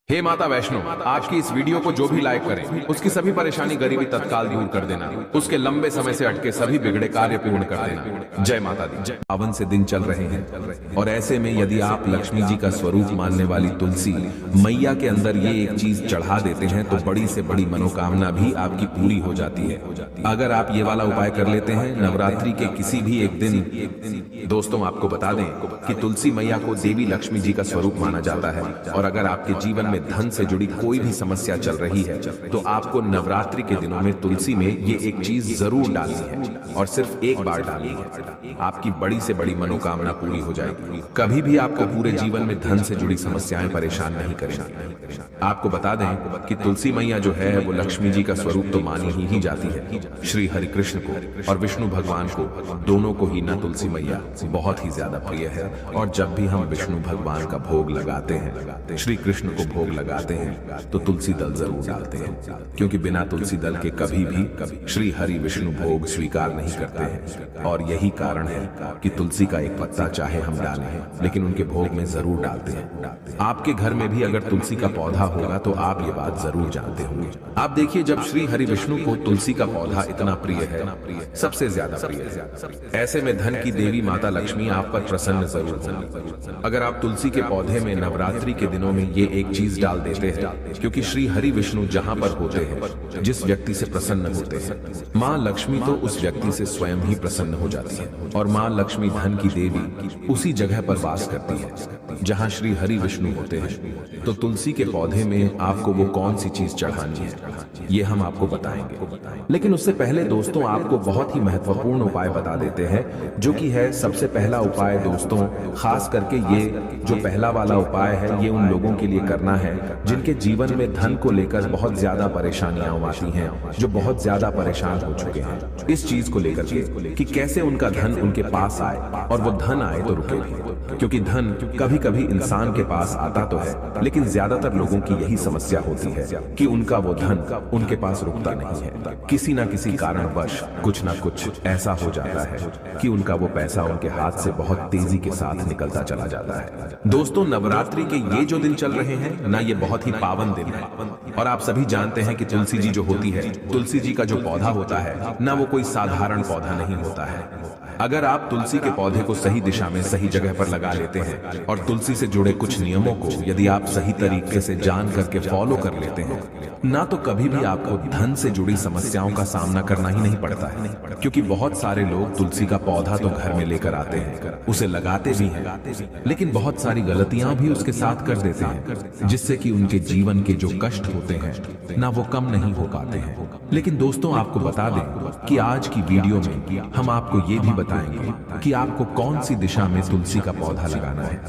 हे माता वैष्णो, आपकी इस वीडियो को जो भी लाइक करे उसकी सभी परेशानी गरीबी तत्काल दूर कर देना, उसके लंबे समय से अटके सभी बिगड़े कार्य पूर्ण कर देना। जय माता दी। पावन से दिन चल रहे हैं और ऐसे में यदि आप लक्ष्मी जी का स्वरूप मानने वाली तुलसी मैया के अंदर ये एक चीज चढ़ा देते हैं तो बड़ी से बड़ी मनोकामना भी आपकी पूरी हो जाती है। अगर आप ये वाला उपाय कर लेते हैं नवरात्रि के किसी भी एक दिन, दोस्तों आपको बता दें कि तुलसी मैया को देवी लक्ष्मी जी का स्वरूप माना जाता है और अगर आपके जीवन में धन से जुड़ी कोई भी समस्या चल रही है तो आपको नवरात्रि के दिनों में तुलसी में ये एक चीज जरूर डालनी है और सिर्फ एक बार डालनी है। आपकी बड़ी से बड़ी मनोकामना पूरी हो जाएगी। कभी भी आपको पूरे जीवन में धन से जुड़ी समस्याएं परेशान नहीं करेंगी। आपको बता दें कि तुलसी मैया जो है वो लक्ष्मी जी का स्वरूप तो मानी ही जाती है। श्री हरि कृष्ण को और विष्णु भगवान को दोनों को ही न तुलसी मैया बहुत ही ज्यादा प्रिय है और जब भी हम विष्णु भगवान का भोग लगाते हैं, श्री कृष्ण को भोग लगाते हैं तो तुलसी दल जरूर डालते हैं, क्योंकि बिना तुलसी दल के कभी भी श्री हरि विष्णु भोग स्वीकार नहीं करते हैं। और यही कारण है कि तुलसी का एक पत्ता चाहे हम डालें लेकिन उनके भोग में जरूर डालते हैं। आपके घर में भी अगर तुलसी का पौधा होगा तो आप ये बात जरूर जानते होंगे। आप देखिए, जब श्री हरि विष्णु को तुलसी का पौधा इतना प्रिय है, सबसे ज्यादा प्रिय है, ऐसे में धन की देवी माता लक्ष्मी आप पर प्रसन्न जरूर होंगी। अगर आप तुलसी के पौधे में नवरात्रि के दिनों में ये एक चीज डाल देते हैं, क्योंकि श्री हरि विष्णु जहां पर होते हैं, जिस व्यक्ति से प्रसन्न होते हैं, माँ लक्ष्मी तो उस व्यक्ति से स्वयं ही प्रसन्न हो जाती है और माँ लक्ष्मी धन की देवी उसी जगह पर वास करती है जहां श्री हरि विष्णु होते हैं। तो तुलसी के पौधे में आपको वो कौन सी चीज चढ़ानी है ये हम आपको बताएंगे, लेकिन उससे पहले दोस्तों आपको बहुत ही महत्वपूर्ण उपाय बता देते हैं, जो कि है सबसे पहला उपाय। दोस्तों खास करके ये जो पहला वाला उपाय है ये उन लोगों के लिए करना है जिनके जीवन में धन को लेकर बहुत ज्यादा परेशानियां आती हैं, जो बहुत ज्यादा परेशान हो चुके हैं इस चीज को लेकर के कि कैसे उनका धन उनके पास आए और वो धन आए तो रुके भी, क्योंकि धन कभी कभी इंसान के पास आता तो है लेकिन ज्यादातर लोगों की यही समस्या होती है कि उनका वो धन उनके पास रुकता नहीं है। किसी ना किसी कारणवश कुछ ना कुछ ऐसा हो जाता है कि उनका वो पैसा उनके हाथ से बहुत तेजी के साथ निकलता चला जाता है। दोस्तों नवरात्रि के ये जो दिन चल रहे हैं ना, ये बहुत ही पावन दिन है और आप सभी जानते हैं कि तुलसी जी जो होती है, तुलसी जी का जो पौधा होता है ना, वो कोई साधारण पौधा नहीं होता है। अगर आप तुलसी के पौधे को सही दिशा में सही जगह पर लगा लेते हैं और तुलसी से जुड़े कुछ नियमों को यदि आप सही तरीके से जान करके फॉलो कर लेते हैं ना, तो कभी भी आपको धन से जुड़ी समस्याओं का सामना करना ही नहीं पड़ता है। क्योंकि बहुत सारे लोग तुलसी का पौधा तो घर में लेकर आते हैं, उसे लगाते भी हैं, लेकिन बहुत सारी गलतियां भी उसके साथ कर देते हैं जिससे कि उनके जीवन के जो कष्ट होते हैं ना, वो कम नहीं हो पाते हैं। लेकिन दोस्तों आपको बता दें कि आज की वीडियो में हम आपको ये भी बताएंगे कि आपको कौन सी दिशा में तुलसी का पौधा लगाना है,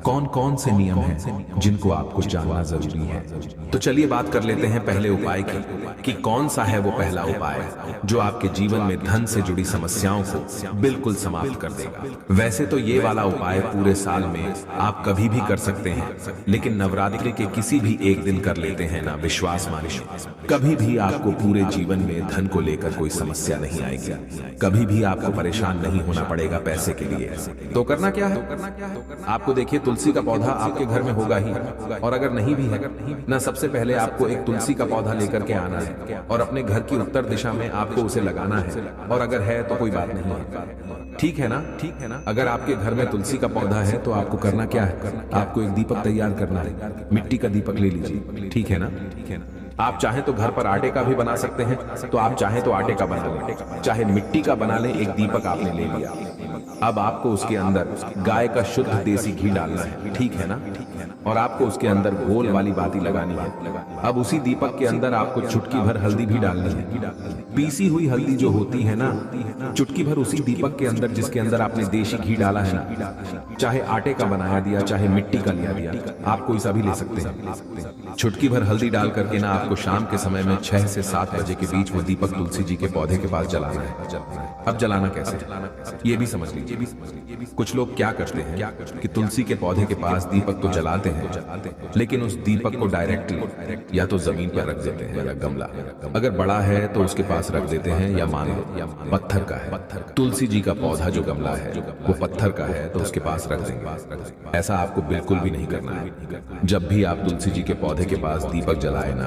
कौन कौन से नियम हैं जिनको आपको जानना जरूरी है। तो चलिए बात कर लेते हैं पहले उपाय की कि कौन सा है वो पहला उपाय जो आपके जीवन में धन से जुड़ी समस्याओं को बिल्कुल समाप्त कर देगा। वैसे तो ये वाला उपाय पूरे साल में आप कभी भी कर सकते हैं, लेकिन नवरात्रि के किसी भी एक दिन कर लेते हैं ना, विश्वास मानिए कभी भी आपको पूरे जीवन में धन को लेकर कोई समस्या नहीं आएगी, कभी भी आपको परेशान नहीं होना पड़ेगा पैसे के लिए। तो करना क्या है, आपको देखिए तुलसी का पौधा आपके घर में होगा ही, और अगर नहीं भी है ना, सबसे पहले आपको एक तुलसी का पौधा लेकर के आना है और अपने घर की उत्तर दिशा में आपको उसे लगाना है, और अगर है तो कोई बात नहीं है, ठीक है ना। अगर आपके घर में तुलसी का पौधा है तो आपको करना क्या है, आपको एक दीपक तैयार करना है, मिट्टी का दीपक ले लीजिए, ठीक है ना। आप चाहें तो घर पर आटे का भी बना सकते हैं, तो आप चाहें तो आटे का बना लें, चाहे मिट्टी का बना लें। एक दीपक आपने ले लिया, अब आपको उसके अंदर गाय का शुद्ध देसी घी डालना है, ठीक है ना, और आपको उसके अंदर गोल वाली बाती लगानी है। अब उसी दीपक के अंदर आपको चुटकी भर हल्दी भी डालनी है, पीसी हुई हल्दी जो होती है ना, चुटकी भर उसी दीपक के अंदर जिसके अंदर आपने देसी घी डाला है ना, चाहे आटे का बनाया दिया चाहे मिट्टी का लिया दिया, आप कोई सा भी ले सकते हैं। चुटकी भर हल्दी डाल करके ना आपको शाम के समय में 6 से 7 बजे के बीच वो दीपक तुलसी जी के पौधे के पास जलाना है। अब जलाना कैसे ये भी समझ लीजिए। कुछ लोग क्या करते हैं कि तुलसी के पौधे के पास दीपक तो जलाते हैं, लेकिन उस दीपक को डायरेक्टली या तो जमीन पर रख देते हैं या गमला, अगर बड़ा है तो उसके पास रख देते हैं, या मान लो पत्थर का है, तुलसी जी का पौधा जो गमला है वो पत्थर का है तो उसके पास रख देंगे। ऐसा आपको बिल्कुल भी नहीं करना है। जब भी आप तुलसी जी के पौधे के पास दीपक जलाए ना,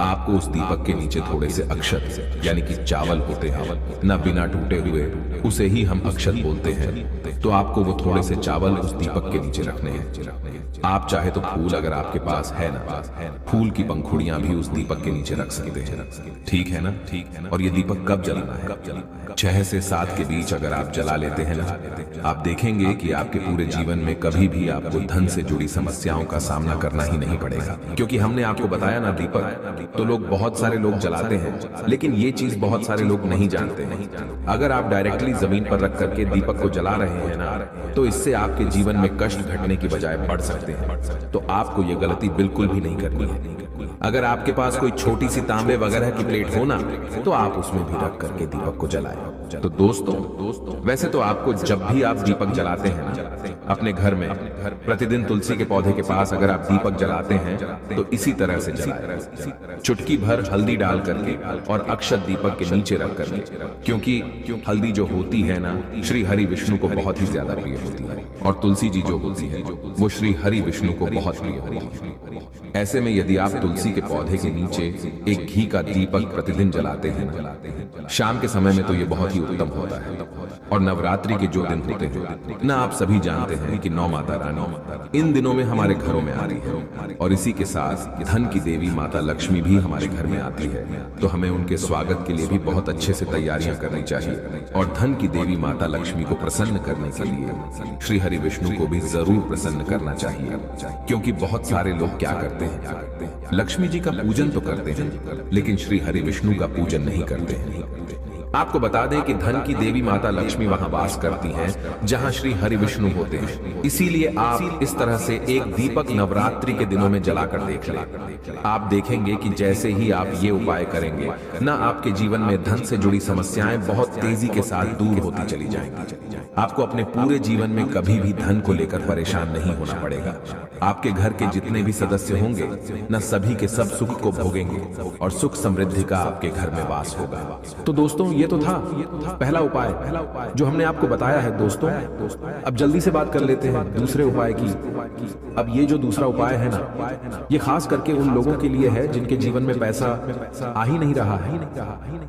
आपको उस दीपक के नीचे थोड़े से अक्षत यानी कि चावल होते हैं ना, बिना टूटे हुए, उसे ही हम अक्षत बोलते हैं, तो आपको वो थोड़े से चावल उस दीपक के नीचे रखने हैं। आप चाहे तो फूल अगर आपके पास है ना, फूल की पंखुड़ियां भी उस दीपक के नीचे रख सकते हैं। ठीक है ना। और ये दीपक कब जलाना है? 6 से 7 के बीच अगर आप जला लेते हैं ना, आप देखेंगे कि आपके पूरे जीवन में कभी भी आपको धन से जुड़ी समस्याओं का सामना करना ही नहीं पड़ेगा। क्योंकि हमने आपको बताया ना, दीपक तो लोग बहुत सारे लोग जलाते हैं, लेकिन ये चीज बहुत सारे लोग नहीं जानते हैं। अगर आप डायरेक्टली जमीन पर रख करके दीपक को जला रहे हैं ना, तो इससे आपके जीवन में कष्ट घटने की बजाय बढ़ सकते हैं। तो आपको ये गलती बिल्कुल भी नहीं करनी है। अगर आपके पास कोई छोटी सी तांबे वगैरह की प्लेट हो ना, तो आप उसमें भी रख करके दीपक को जलाएं। तो दोस्तों, वैसे तो आपको जब भी आप दीपक जलाते हैं ना, अपने घर में प्रतिदिन तुलसी के पौधे के पास अगर आप दीपक जलाते हैं तो इसी तरह से जलाएं, चुटकी भर हल्दी डाल करके और अक्षत दीपक के नीचे रख करके, क्योंकि हल्दी जो होती है ना, श्री हरि विष्णु को बहुत ही ज्यादा प्रिय होती है, और तुलसी जी जो होती है वो श्री हरि विष्णु को बहुत प्रिय होती है। ऐसे में यदि आप तुलसी के पौधे के नीचे एक घी का दीपक प्रतिदिन जलाते हैं, शाम के समय में तो ये बहुत ही उत्तम होता है। और नवरात्रि के जो दिन होते हैं ना, आप सभी जानते हैं कि 9 माता रानी इन दिनों में हमारे घरों में आ रही है, और इसी के साथ धन की देवी माता लक्ष्मी भी हमारे घर में आती है। तो हमें उनके स्वागत के लिए भी बहुत अच्छे से तैयारियां करनी चाहिए, और धन की देवी माता लक्ष्मी को प्रसन्न करने के लिए श्री हरि विष्णु को भी जरूर प्रसन्न करना चाहिए। क्योंकि बहुत सारे लोग क्या करते हैं, लक्ष्मी जी का पूजन तो करते हैं, लेकिन श्री हरि विष्णु का पूजन नहीं करते हैं। आपको बता दें कि धन की देवी माता लक्ष्मी वहां वास करती हैं जहां श्री हरि विष्णु होते हैं। इसीलिए आप इस तरह से एक दीपक नवरात्रि के दिनों में जलाकर देख लें। आप देखेंगे कि जैसे ही आप ये उपाय करेंगे ना, आपके जीवन में धन से जुड़ी समस्याएं बहुत तेजी के साथ दूर होती चली जाएंगी। आपको अपने पूरे जीवन में कभी भी धन को लेकर परेशान नहीं होना पड़ेगा। आपके घर के जितने भी सदस्य होंगे न, सभी के सब सुख को भोगेंगे और सुख समृद्धि का आपके घर में वास होगा। तो दोस्तों, ये तो था पहला उपाय जो हमने आपको बताया है। दोस्तों, अब जल्दी से बात कर लेते हैं दूसरे उपाय की। अब ये जो दूसरा उपाय है ना, ये खास करके उन लोगों के लिए है जिनके जीवन में पैसा आ ही नहीं रहा है।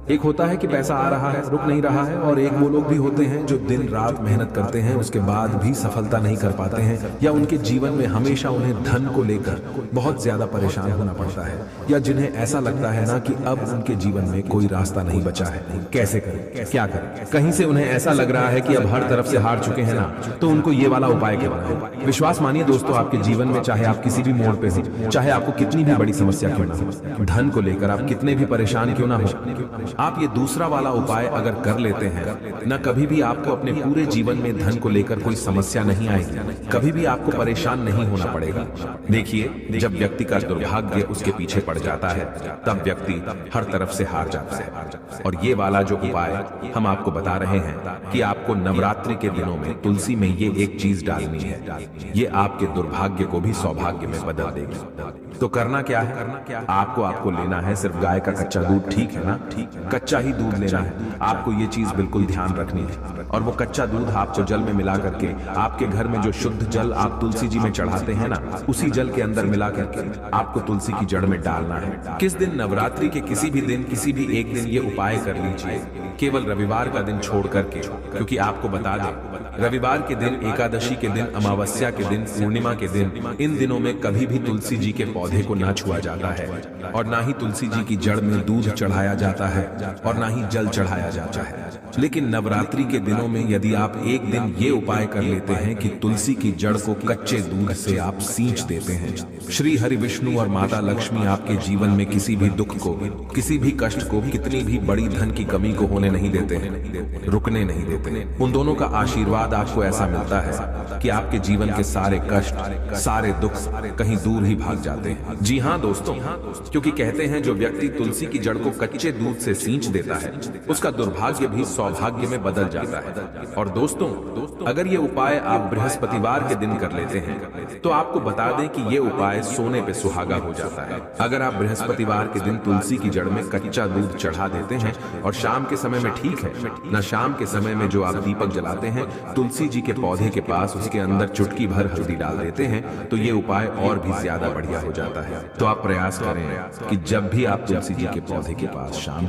एक होता है कि पैसा आ रहा है, रुक नहीं रहा है, और एक वो लोग भी होते हैं जो दिन रात मेहनत करते हैं, उसके बाद भी सफलता नहीं कर पाते हैं, या उनके जीवन में हमेशा उन्हें धन को लेकर बहुत ज्यादा परेशान होना पड़ता है, या जिन्हें ऐसा लगता है ना कि अब उनके जीवन में कोई रास्ता नहीं बचा है। कैसे करें, क्या करें? कहीं से उन्हें ऐसा लग रहा है कि अब हर तरफ से हार चुके हैं ना, तो उनको ये वाला उपाय करना है। विश्वास मानिए दोस्तों, आपके जीवन में चाहे आप किसी भी मोड़ पे हो, चाहे आपको कितनी भी बड़ी समस्या क्यों ना हो, धन को लेकर आप कितने भी परेशान क्यों ना हो, आप ये दूसरा वाला उपाय अगर कर लेते हैं ना, कभी भी आपको अपने पूरे जीवन में धन को लेकर कोई समस्या नहीं आएगी, कभी भी आपको परेशान नहीं होना पड़ेगा। देखिए, जब व्यक्ति का दुर्भाग्य उसके पीछे पड़ जाता है, तब व्यक्ति हर तरफ से हार जाता है। और ये वाला जो उपाय हम आपको बता रहे हैं कि आपको नवरात्रि के दिनों में तुलसी में ये एक चीज डालनी है, ये आपके दुर्भाग्य को भी सौभाग्य में बदल देगी। तो करना क्या है, आपको लेना है सिर्फ गाय का कच्चा दूध। ठीक है ना, कच्चा ही दूध लेना है आपको, ये चीज बिल्कुल ध्यान रखनी है। और वो कच्चा दूध आपको जल में मिला करके, आपके घर में जो शुद्ध जल आप तुलसी जी में चढ़ाते हैं ना, उसी जल के अंदर मिला करके आपको तुलसी की जड़ में डालना है। किस दिन? नवरात्रि के किसी भी दिन, किसी भी एक दिन ये उपाय कर लीजिए, केवल रविवार का दिन छोड़ करके। क्योंकि आपको बता दें, रविवार के दिन, एकादशी के दिन, अमावस्या के दिन, पूर्णिमा के दिन, इन दिनों में कभी भी तुलसी जी के पौधे को ना छुआ जाता है, और ना ही तुलसी जी की जड़ में दूध चढ़ाया जाता है, और ना ही जल चढ़ाया जाता है। लेकिन नवरात्रि के दिनों में यदि आप एक दिन ये उपाय कर लेते हैं कि तुलसी की जड़ को कच्चे दूध से आप सींच देते हैं, श्री हरि विष्णु और माता लक्ष्मी आपके जीवन में किसी भी दुख को, किसी भी कष्ट को, कितनी भी बड़ी धन की कमी को होने नहीं देते हैं, रुकने नहीं देते हैं। उन दोनों का आशीर्वाद आशीर्वाद आपको ऐसा मिलता है कि आपके जीवन के सारे कष्ट, सारे दुख कहीं दूर ही भाग जाते हैं। जी हाँ दोस्तों, क्योंकि कहते हैं जो व्यक्ति तुलसी की जड़ को कच्चे दूध से सींच देता है उसका दुर्भाग्य भी सौभाग्य में बदल जाता है। और दोस्तों, अगर ये उपाय आप बृहस्पतिवार के दिन कर लेते हैं तो आपको बता दें कि ये उपाय सोने पे सुहागा हो जाता है। अगर आप बृहस्पतिवार के दिन तुलसी की जड़ में कच्चा दूध चढ़ा देते हैं और शाम के समय में, ठीक है ना, शाम के समय में जो आप दीपक जलाते हैं तुलसी जी के पौधे के पास, उसके अंदर चुटकी भर हल्दी डाल देते हैं तो ये उपाय और भी ज्यादा बढ़िया हो जाता है। तो आप प्रयास करें कि जब भी आप तुलसी जी के पौधे के पास शाम